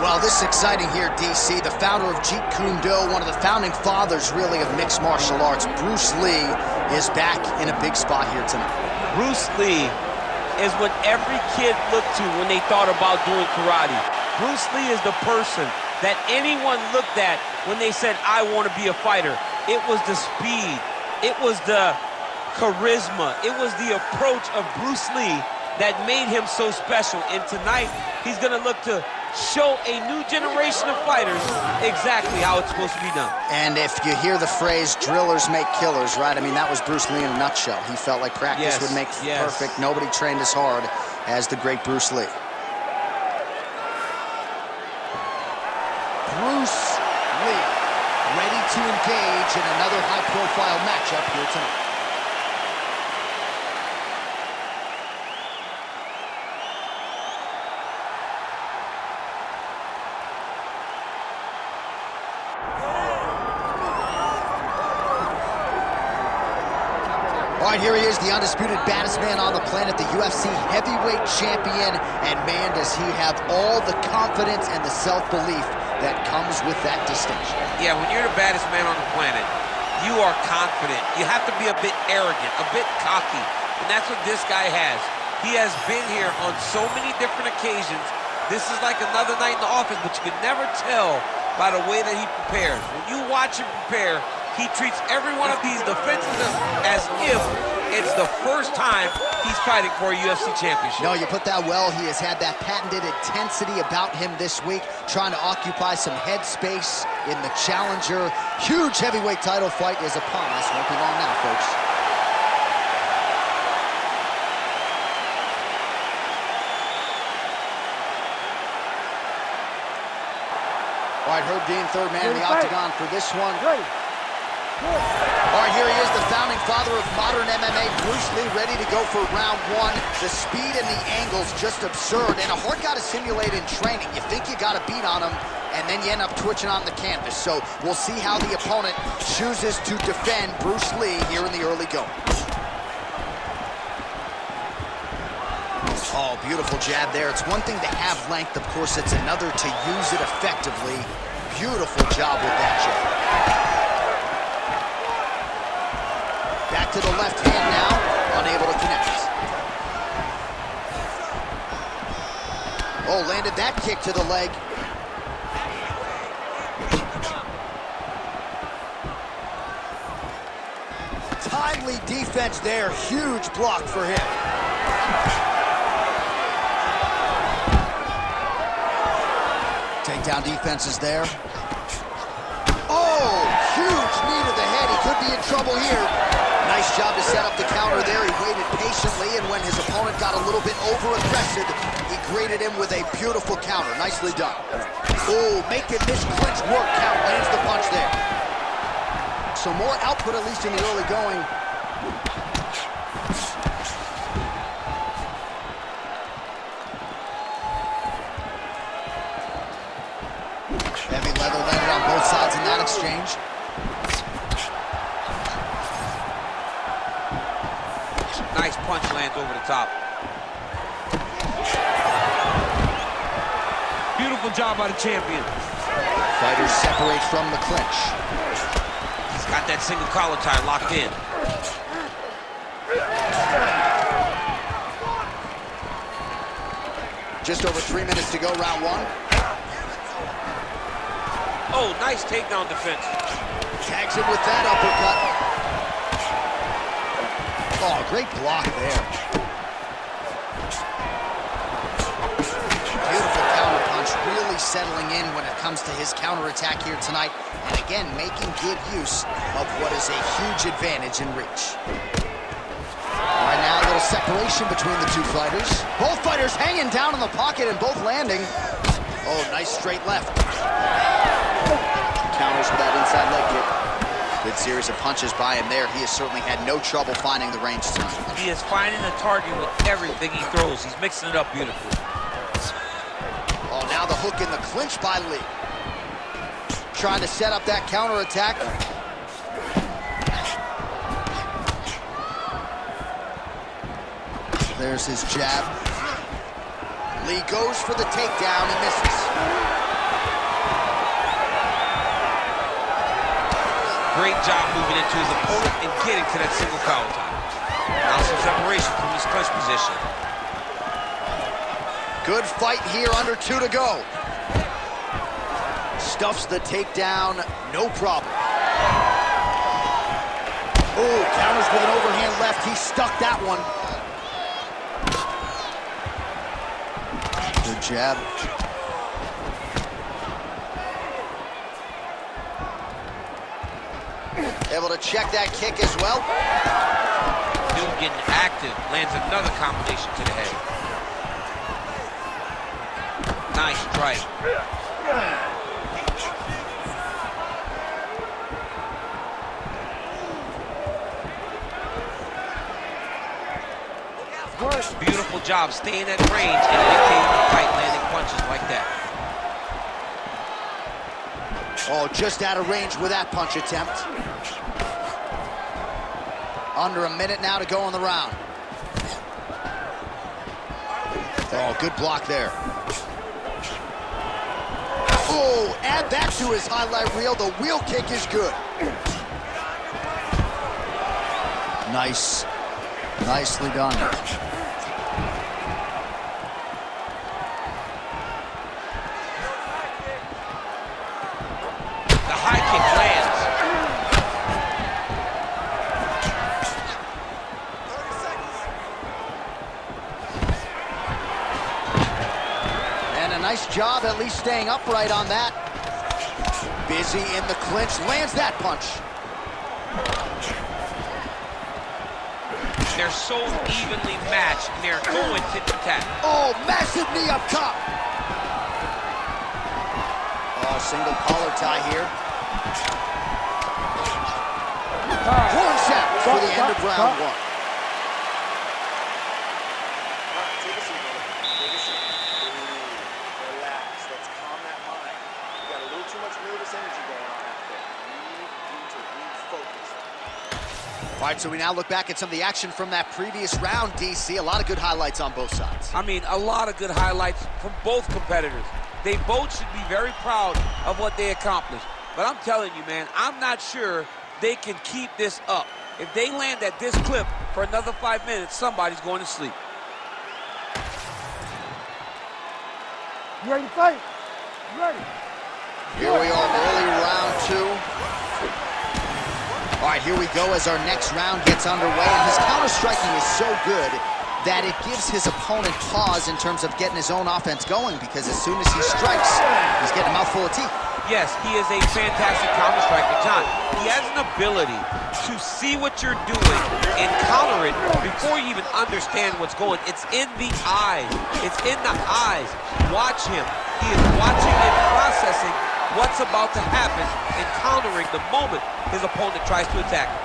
Well, this is exciting here, DC. The founder of Jeet Kune Do, one of the founding fathers, really, of mixed martial arts, Bruce Lee, is back in a big spot here tonight. Bruce Lee is what every kid looked to when they thought about doing karate. Bruce Lee is the person that anyone looked at when they said, I want to be a fighter. It was the speed. It was the charisma. It was the approach of Bruce Lee that made him so special. And tonight, he's going to look to show a new generation of fighters exactly how it's supposed to be done. And if you hear the phrase, drillers make killers, right? I mean, that was Bruce Lee in a nutshell. He felt like practice would make perfect. Nobody trained as hard as the great Bruce Lee. Bruce Lee, ready to engage in another high-profile matchup here tonight. All right, here he is, the undisputed baddest man on the planet, the UFC heavyweight champion, and man, does he have all the confidence and the self-belief that comes with that distinction. Yeah, when you're the baddest man on the planet, you are confident. You have to be a bit arrogant, a bit cocky, and that's what this guy has. He has been here on so many different occasions. This is like another night in the office, but you can never tell by the way that he prepares. When you watch him prepare, he treats every one of these defenses as if it's the first time he's fighting for a UFC championship. No, you put that well. He has had that patented intensity about him this week, trying to occupy some head space in the challenger. Huge heavyweight title fight is upon us. Won't be long now, folks. All right, Herb Dean, third man in the octagon for this one. All right, here he is, the founding father of modern MMA, Bruce Lee, ready to go for round one. The speed and the angles just absurd, and a hard guy to simulate in training. You think you got a beat on him, and then you end up twitching on the canvas. So we'll see how the opponent chooses to defend Bruce Lee here in the early going. Oh, beautiful jab there. It's one thing to have length, of course, it's another to use it effectively. Beautiful job with that jab. Back to the left hand now, unable to connect. Oh, landed that kick to the leg. Timely defense there, huge block for him. Takedown defense is there. Oh, huge knee to the head. He could be in trouble here. Nice job to set up the counter there. He waited patiently, and when his opponent got a little bit over-aggressive, he greeted him with a beautiful counter. Nicely done. Oh, making this clinch work count. Lands the punch there. So more output, at least in the early going. Heavy leather landed on both sides in that exchange. Nice punch lands over the top. Beautiful job by the champion. Fighters separate from the clinch. He's got that single collar tie locked in. Just over 3 minutes to go, round one. Oh, nice takedown defense. Tags him with that uppercut. Oh, great block there. Beautiful counter punch, really settling in when it comes to his counterattack here tonight. And again, making good use of what is a huge advantage in reach. All right, now a little separation between the two fighters. Both fighters hanging down in the pocket and both landing. Oh, nice straight left. Counters with that inside leg kick. Good series of punches by him there. He has certainly had no trouble finding the range tonight. He is finding the target with everything he throws. He's mixing it up beautifully. Oh, now the hook in the clinch by Lee. Trying to set up that counterattack. There's his jab. Lee goes for the takedown, he misses. Great job moving into his opponent and getting to that single collar tie. Now some separation from his clinch position. Good fight here, under 2 to go. Stuffs the takedown, no problem. Oh, counters with an overhand left. He stuck that one. Good jab. Able to check that kick as well. Dude getting active, lands another combination to the head. Nice strike. Beautiful job staying at range and dictating the fight, landing punches like that. Oh, just out of range with that punch attempt. Under a minute now to go in the round. Oh, good block there. Oh, add that to his highlight reel. The wheel kick is good. Nice. Nicely done. Nice job at least staying upright on that. Busy in the clinch, lands that punch. They're so evenly matched, and they're going tit for tat. Oh, massive knee up top. Oh, single collar tie here. Horn shot for the end of round 1. All right, so we now look back at some of the action from that previous round, DC. A lot of good highlights on both sides. I mean, a lot of good highlights from both competitors. They both should be very proud of what they accomplished. But I'm telling you, man, I'm not sure they can keep this up. If they land at this clip for another 5 minutes, somebody's going to sleep. You ready to fight? You ready? Here we are, early round 2. All right, here we go as our next round gets underway, and his counter-striking is so good that it gives his opponent pause in terms of getting his own offense going, because as soon as he strikes, he's getting a mouthful of teeth. Yes, he is a fantastic counter-striker, John. He has an ability to see what you're doing and counter it before you even understand what's going. It's in the eyes. It's in the eyes. Watch him. He is watching and processing what's about to happen and countering the moment his opponent tries to attack him.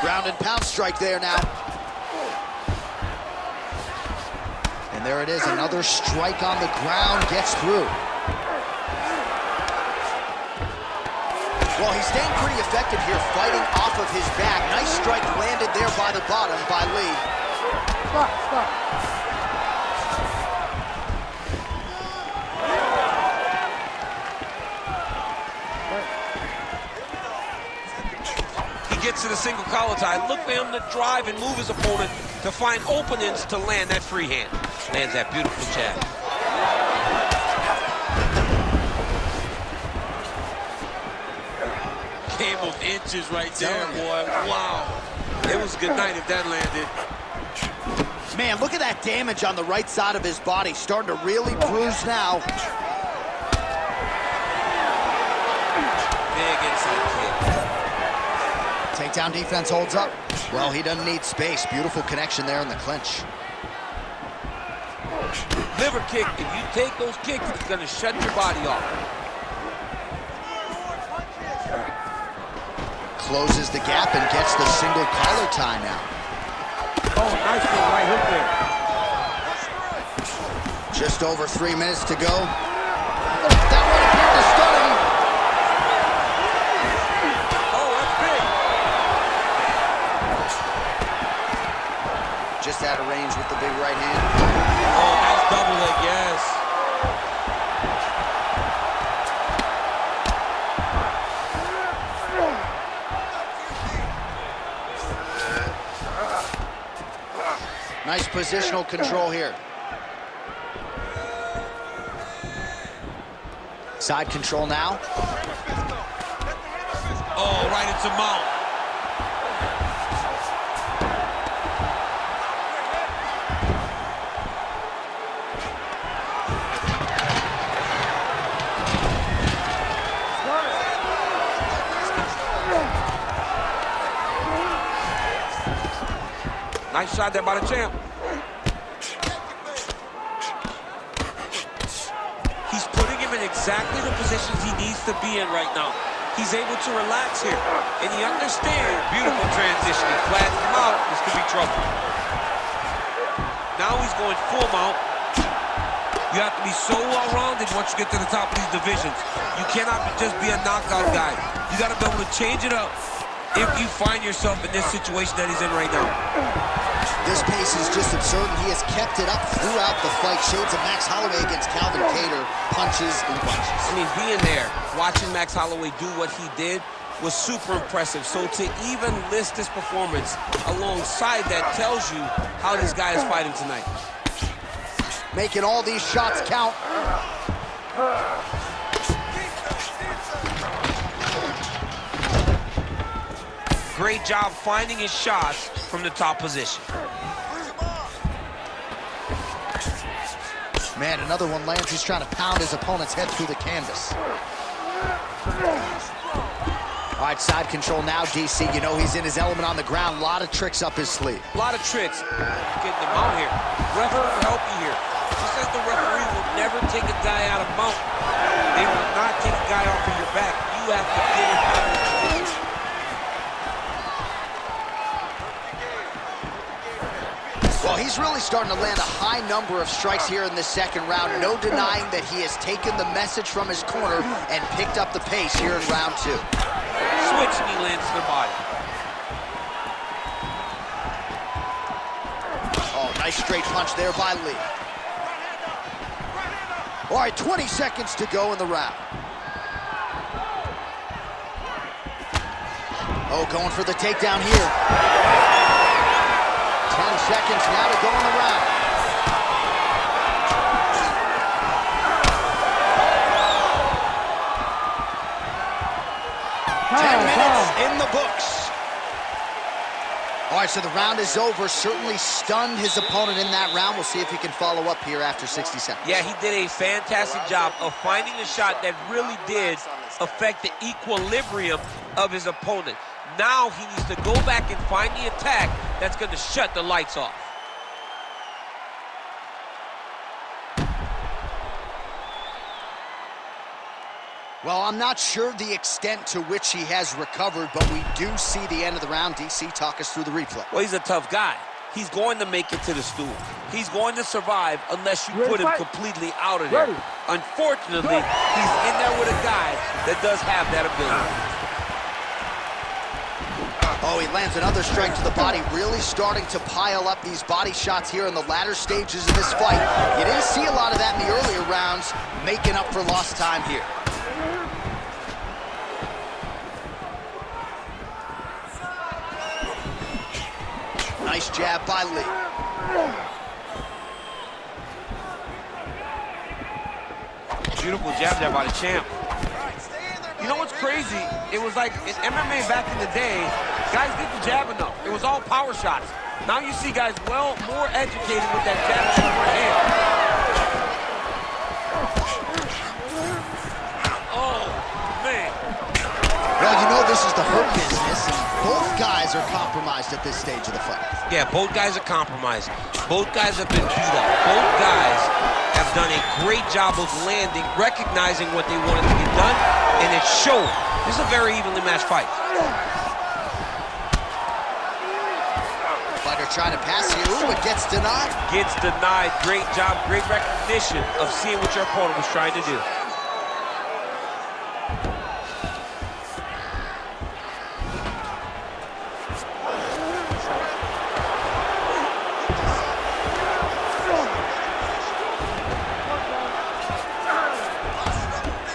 Ground and pound strike there now. And there it is, another strike on the ground, gets through. Well, he's staying pretty effective here, fighting off of his back. Nice strike landed there by the bottom by Lee. Stop. He gets to the single collar tie. Look for him to drive and move his opponent to find openings to land that free hand. Lands that beautiful jab. Game of inches right there, boy. Wow. It was a good night if that landed. Man, look at that damage on the right side of his body. Starting to really bruise now. Big inside kick. Takedown defense holds up. Well, he doesn't need space. Beautiful connection there in the clinch. Liver kick. If you take those kicks, it's going to shut your body off. Closes the gap and gets the single collar tie now. Oh, nice right hook there. Just over 3 minutes to go. That one appeared to stun him. Oh, that's big. Just out of range with the big right hand. Oh, nice double leg, yes. Nice positional control here. Side control now. Oh, right into mount. Nice shot there by the champ. He's putting him in exactly the positions he needs to be in right now. He's able to relax here, and he understands. Beautiful transition. He flattens him out. This could be trouble. Now he's going full mount. You have to be so well-rounded once you get to the top of these divisions. You cannot just be a knockout guy. You got to be able to change it up if you find yourself in this situation that he's in right now. This pace is just absurd, and he has kept it up throughout the fight. Shades of Max Holloway against Calvin Kattar, punches and bunches. I mean, being there, watching Max Holloway do what he did was super impressive. So to even list this performance alongside that tells you how this guy is fighting tonight. Making all these shots count. Great job finding his shots from the top position. Man, another one lands. He's trying to pound his opponent's head through the canvas. All right, side control now, DC. You know he's in his element on the ground. A lot of tricks up his sleeve. A lot of tricks. Getting them out here. Ref will help you here. Just as the referee will never take a guy out of mount, they will not take a guy off of your back. You have to get him out of his position. Well, he's really starting to land a high number of strikes here in the second round. No denying that he has taken the message from his corner and picked up the pace here in round two. Switch knee lands to the body. Oh, nice straight punch there by Lee. All right, 20 seconds to go in the round. Oh, going for the takedown here. 10 seconds now to go in the round. In the books. All right, so the round is over. Certainly stunned his opponent in that round. We'll see if he can follow up here after 60 seconds. Yeah, he did a fantastic job of finding a shot that really did affect the equilibrium of his opponent. Now he needs to go back and find the attack that's going to shut the lights off. Well, I'm not sure the extent to which he has recovered, but we do see the end of the round. DC, talk us through the replay. Well, he's a tough guy. He's going to make it to the stool. He's going to survive unless you put him completely out of there. Unfortunately, he's in there with a guy that does have that ability. Oh, he lands another strike to the body, really starting to pile up these body shots here in the latter stages of this fight. You didn't see a lot of that in the earlier rounds, making up for lost time here. Nice jab by Lee. Beautiful jab there by the champ. You know what's crazy? It was like in MMA back in the day, guys didn't jab enough. It was all power shots. Now you see guys more educated with that jab in the front hand. Oh, man. Well, you know this is the hurt business, and both guys are compromised at this stage of the fight. Yeah, both guys are compromised. Both guys have been beat up. Both guys have done a great job of landing, recognizing what they wanted to get done, and it's showing. This is a very evenly matched fight. Fighter trying to pass here, ooh, it gets denied. Gets denied. Great job, great recognition of seeing what your opponent was trying to do.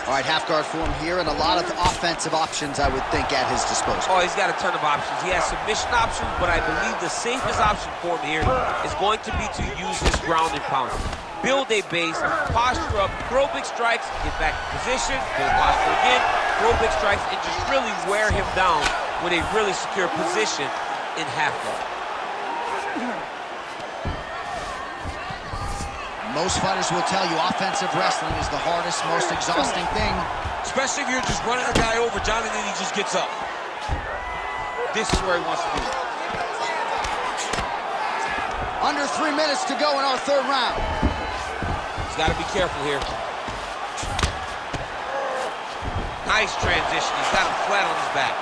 All All right, half guard form here, and a lot of offensive options, I would think, at his disposal. Oh, he's got a ton of options. He has submission options, but I believe the safest option for him here is going to be to use his ground and pound. Build a base, posture up, throw big strikes, get back in position, build posture again, throw big strikes, and just really wear him down with a really secure position in half guard. Most fighters will tell you offensive wrestling is the hardest, most exhausting thing. Especially if you're just running a guy over, John, and then he just gets up. This is where he wants to be. Under 3 minutes to go in our third round. He's got to be careful here. Nice transition. He's got him flat on his back.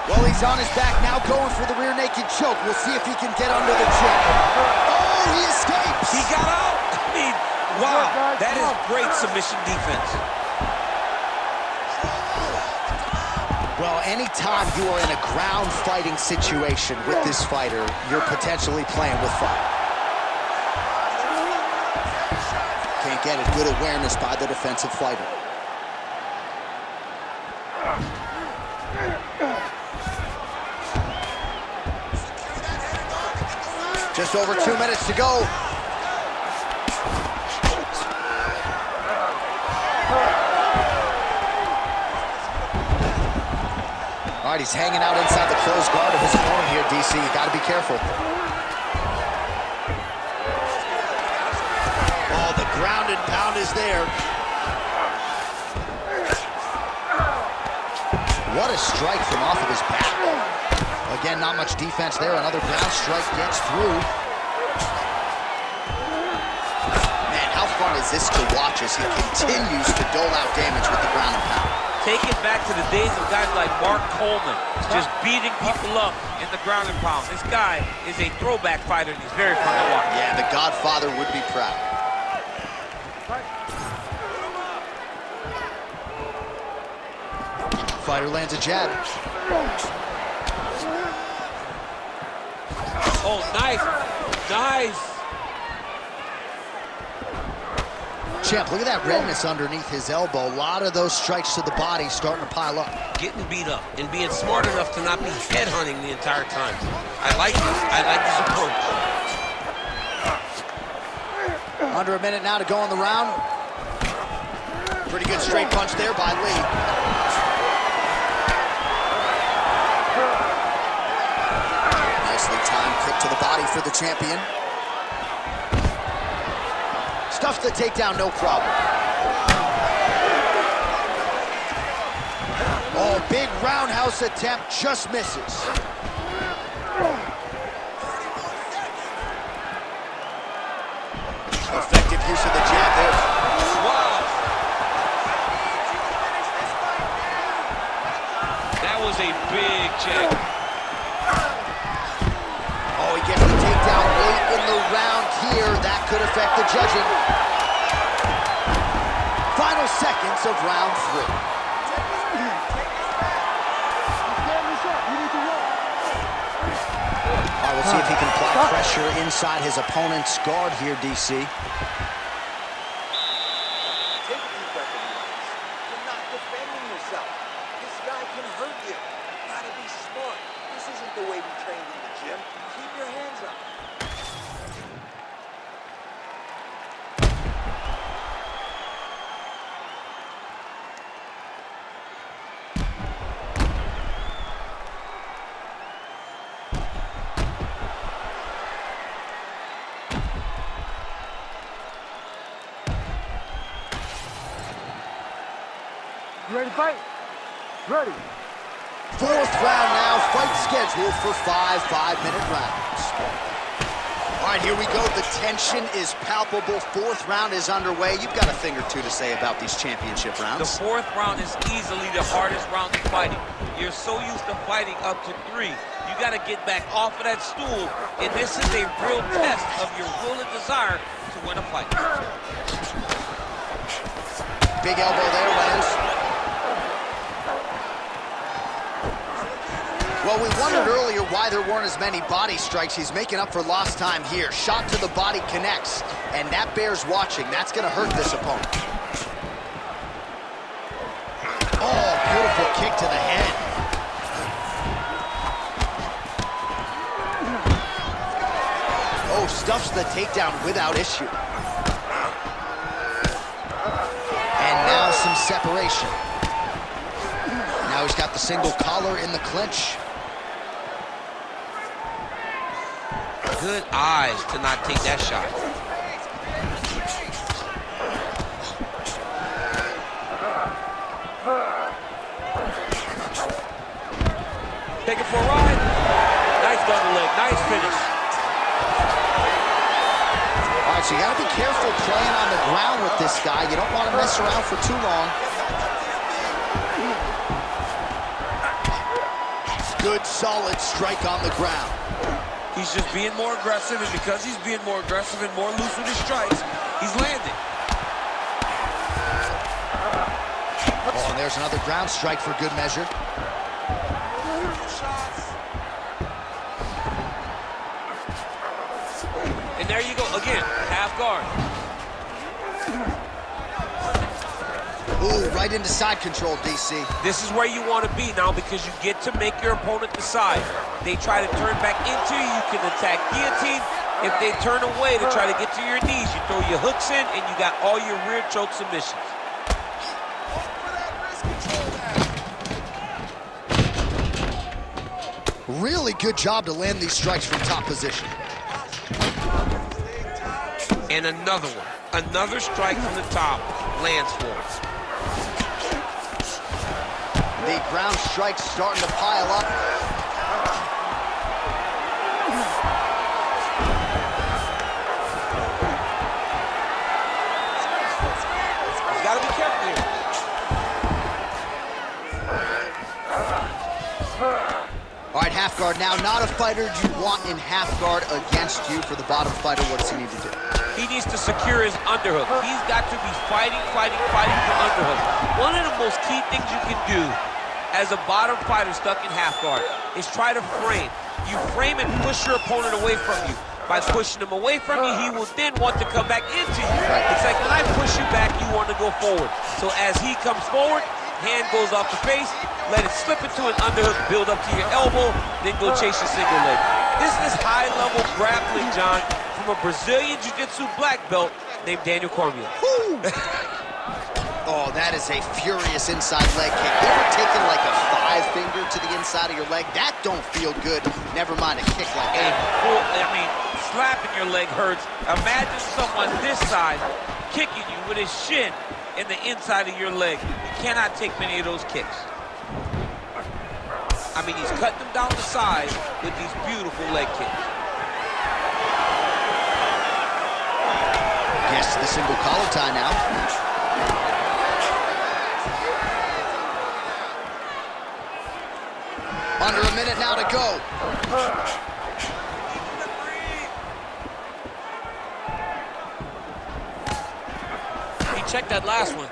Well, he's on his back now, going for the rear naked choke. We'll see if he can get under the chin. Oh, he escapes! He got out! I mean, wow, that is great submission defense. Well, anytime you are in a ground fighting situation with this fighter, you're potentially playing with fire. Can't get it. Good awareness by the defensive fighter. Just over 2 minutes to go. All right, he's hanging out inside the closed guard of his opponent here, DC. You got to be careful. Oh, the ground and pound is there. What a strike from off of his back. Again, not much defense there. Another ground strike gets through. Man, how fun is this to watch as he continues to dole out damage with the ground and pound? Take it back to the days of guys like Mark Coleman, just beating people up in the ground and pound. This guy is a throwback fighter, and he's very fun to watch. Yeah, the Godfather would be proud. Fighter lands a jab. Oh, nice. Nice. Champ, look at that redness underneath his elbow. A lot of those strikes to the body starting to pile up. Getting beat up and being smart enough to not be headhunting the entire time. I like this. I like this approach. Under a minute now to go in the round. Pretty good straight punch there by Lee. Nicely timed kick to the body for the champion. Stuffs the takedown, no problem. Oh, big roundhouse attempt, just misses. Effective use of the jab there. Wow. That was a big check. Oh, he gets the takedown late in the round here. That could affect the judging. Final seconds of round 3. All right, we'll see if he can apply pressure inside his opponent's guard here, DC. Take a deep breath in your eyes. You're not defending yourself. This guy can hurt you. Gotta be smart. This isn't the way we trained in the gym. Keep your hands up. You ready to fight? Ready. Fourth round now, fight scheduled for 5 5-minute rounds. All right, here we go. The tension is palpable. Fourth round is underway. You've got a thing or two to say about these championship rounds. The fourth round is easily the hardest round of fighting. You're so used to fighting up to 3. You got to get back off of that stool, and this is a real test of your will and desire to win a fight. Big elbow there, lands. Well, we wondered earlier why there weren't as many body strikes. He's making up for lost time here. Shot to the body connects, and that bears watching. That's going to hurt this opponent. Oh, stuffs the takedown without issue. And now some separation. Now he's got the single collar in the clinch. Good eyes to not take that shot. Take it for a ride. Nice double leg, nice finish. All right, so you gotta be careful playing on the ground with this guy. You don't want to mess around for too long. Good, solid strike on the ground. He's just being more aggressive, and because he's being more aggressive and more loose with his strikes, he's landing. Oh, and there's another ground strike for good measure. And there you go, again, half guard. Ooh, right into side control, DC. This is where you want to be now because you get to make your opponent decide. They try to turn back into you, you can attack guillotine. If they turn away to try to get to your knees, you throw your hooks in and you got all your rear choke submissions. Really good job to land these strikes from top position. And another one. Another strike from the top lands for us. The ground strikes starting to pile up. You gotta be careful here. All right, half guard now. Not a fighter you want in half guard against you. For the bottom fighter, what does he need to do? He needs to secure his underhook. He's got to be fighting for underhook. One of the most key things you can do as a bottom fighter stuck in half guard is try to frame. You frame and push your opponent away from you. By pushing him away from you, he will then want to come back into you. It's like when I push you back, you want to go forward. So as he comes forward, hand goes off the face, let it slip into an underhook, build up to your elbow, then go chase your single leg. This is high-level grappling, John, from a Brazilian Jiu-Jitsu black belt named Daniel Cormier. Oh, that is a furious inside leg kick. You ever taken like a 5-finger to the inside of your leg? That don't feel good. Never mind a kick like that. Slapping your leg hurts. Imagine someone this size kicking you with his shin in the inside of your leg. You cannot take many of those kicks. I mean, he's cutting them down the side with these beautiful leg kicks. Yes, the single collar tie now. Under a minute now to go. He checked that last one.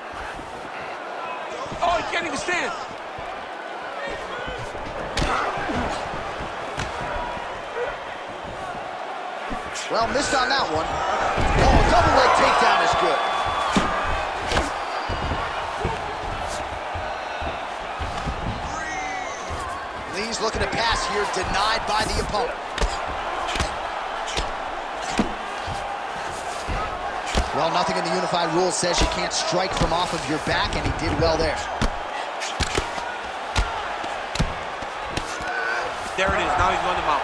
Oh, he can't even stand. Well, missed on that one. Oh, double leg takedown is good. Lee's looking to pass here, denied by the opponent. Well, nothing in the unified rules says you can't strike from off of your back, and he did well there. There it is. Now he's on the mount.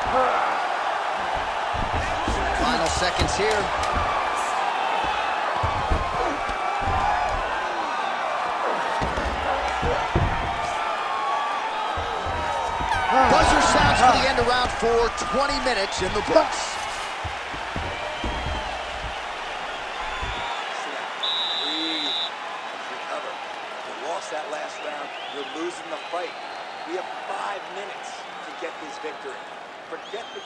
Final seconds here. Buzzer sounds for the end of round 4, 20 minutes in the books. Breathe. Recover. You lost that last round. You're losing the fight. We have 5 minutes to get this victory. Forget the...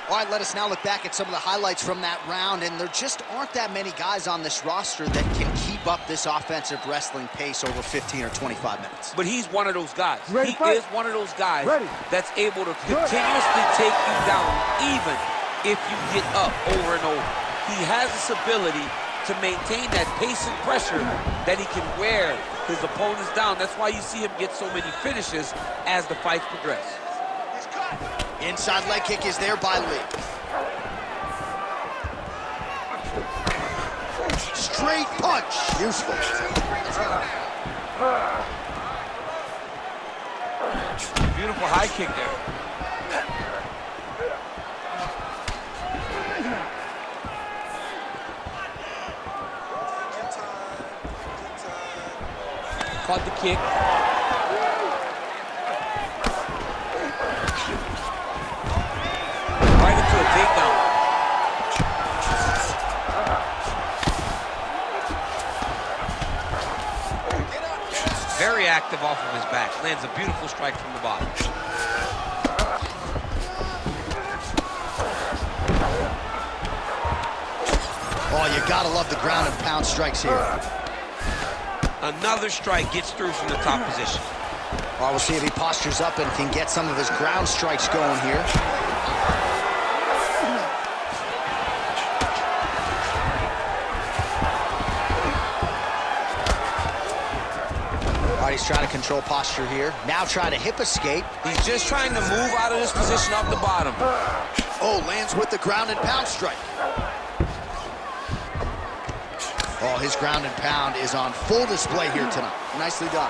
All right, let us now look back at some of the highlights from that round, and there just aren't that many guys on this roster that can keep up this offensive wrestling pace over 15 or 25 minutes. But he's one of those guys. Ready, He fight? is one of those guys Ready. that's able to continuously take you down even if you get up over and over. he has this ability to maintain that pace and pressure that he can wear his opponents down. That's why you see him get so many finishes as the fights progress. Inside leg kick is there by Lee. Straight punch. Useful. Beautiful high kick there. Caught the kick. Right into a takedown. Very active off of his back. Lands a beautiful strike from the bottom. Oh, you gotta love the ground and pound strikes here. Another strike gets through from the top position. Well, we'll see if he postures up and can get some of his ground strikes going here. All right, he's trying to control posture here. Now trying to hip escape. He's just trying to move out of this position off the bottom. Oh, lands with the ground and pound strike. Oh, his ground and pound is on full display here tonight. Nicely done.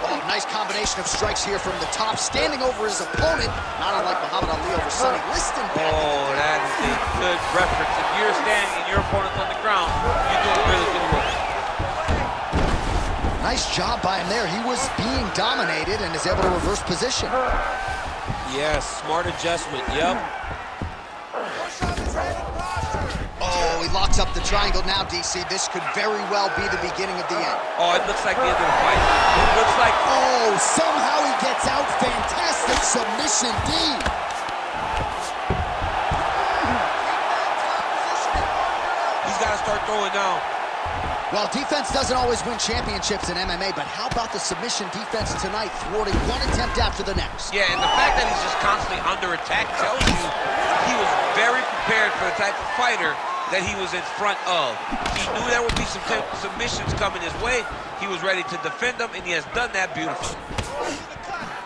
Oh, nice combination of strikes here from the top, standing over his opponent, not unlike Muhammad Ali over Sonny Liston. Oh, that is a good reference. If you're standing and your opponent's on the ground, you're doing really good work. Nice job by him there. He was being dominated and is able to reverse position. Yes, smart adjustment, yep. Oh, he locks up the triangle now, DC. This could very well be the beginning of the end. Oh, it looks like the end of the fight. It looks like... Oh, somehow he gets out. Fantastic submission, D. He's got to start throwing down. Well, defense doesn't always win championships in MMA, but how about the submission defense tonight, thwarting one attempt after the next? Yeah, and the fact that he's just constantly under attack tells you he was very prepared for the type of fighter that he was in front of. He knew there would be some submissions coming his way. He was ready to defend them, and he has done that beautifully.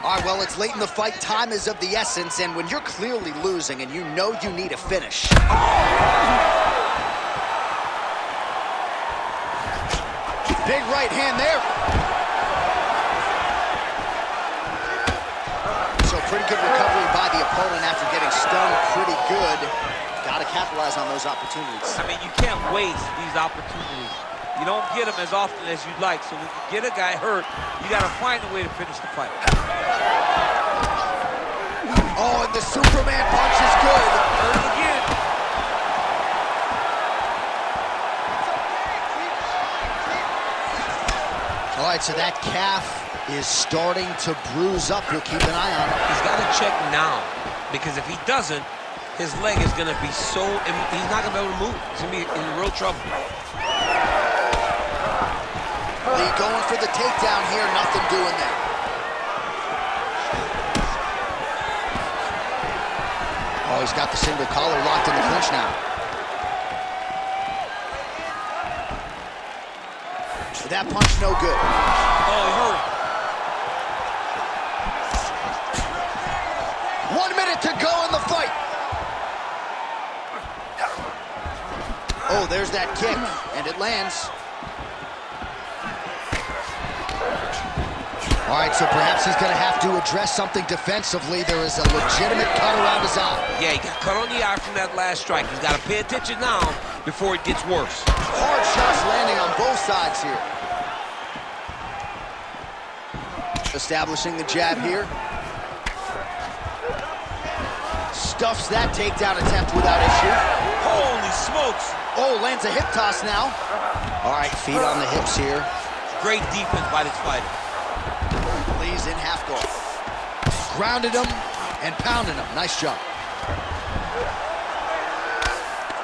All right, well, it's late in the fight. Time is of the essence, and when you're clearly losing and you know you need a finish. Big right hand there. So pretty good recovery by the opponent after getting stung pretty good. Got to capitalize on those opportunities. I mean, you can't waste these opportunities. You don't get them as often as you'd like. So when you get a guy hurt, you got to find a way to finish the fight. Oh, and the Superman punch is good. Hurt him again. All right, so that calf is starting to bruise up. We'll keep an eye on it. He's got to check now, because if he doesn't, his leg is going to be so... He's not going to be able to move. He's going to be in real trouble. Lee going for the takedown here. Nothing doing there. Oh, he's got the single collar locked in the clinch now. That punch no good. Oh, he hurt. 1 minute to go in the fight. Oh, there's that kick, and it lands. All right, so perhaps he's going to have to address something defensively. There is a legitimate cut around his eye. Yeah, he got cut on the eye from that last strike. He's got to pay attention now before it gets worse. Hard shots landing on both sides here. Establishing the jab here. Stuffs that takedown attempt without issue. Holy smokes. Oh, lands a hip toss now. All right, feet on the hips here. Great defense by this fighter. Lee's in half guard. Grounded him and pounded him. Nice job.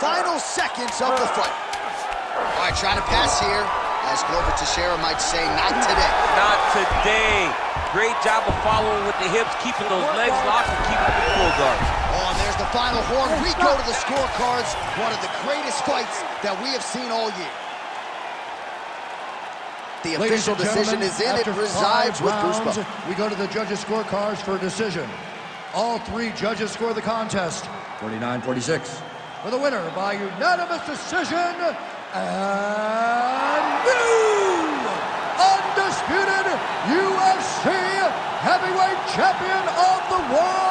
Final seconds of the fight. All right, trying to pass here. As Glover Teixeira might say, not today. Not today. Great job of following with the hips, keeping those legs locked and keeping the full guard. Oh, and there's the final horn. We go to the scorecards. One of the greatest fights that we have seen all year. The official decision is in. It resides with Bruce Buffer. We go to the judges' scorecards for a decision. All three judges score the contest 49-46. For the winner by unanimous decision, and new undisputed UFC heavyweight champion of the world,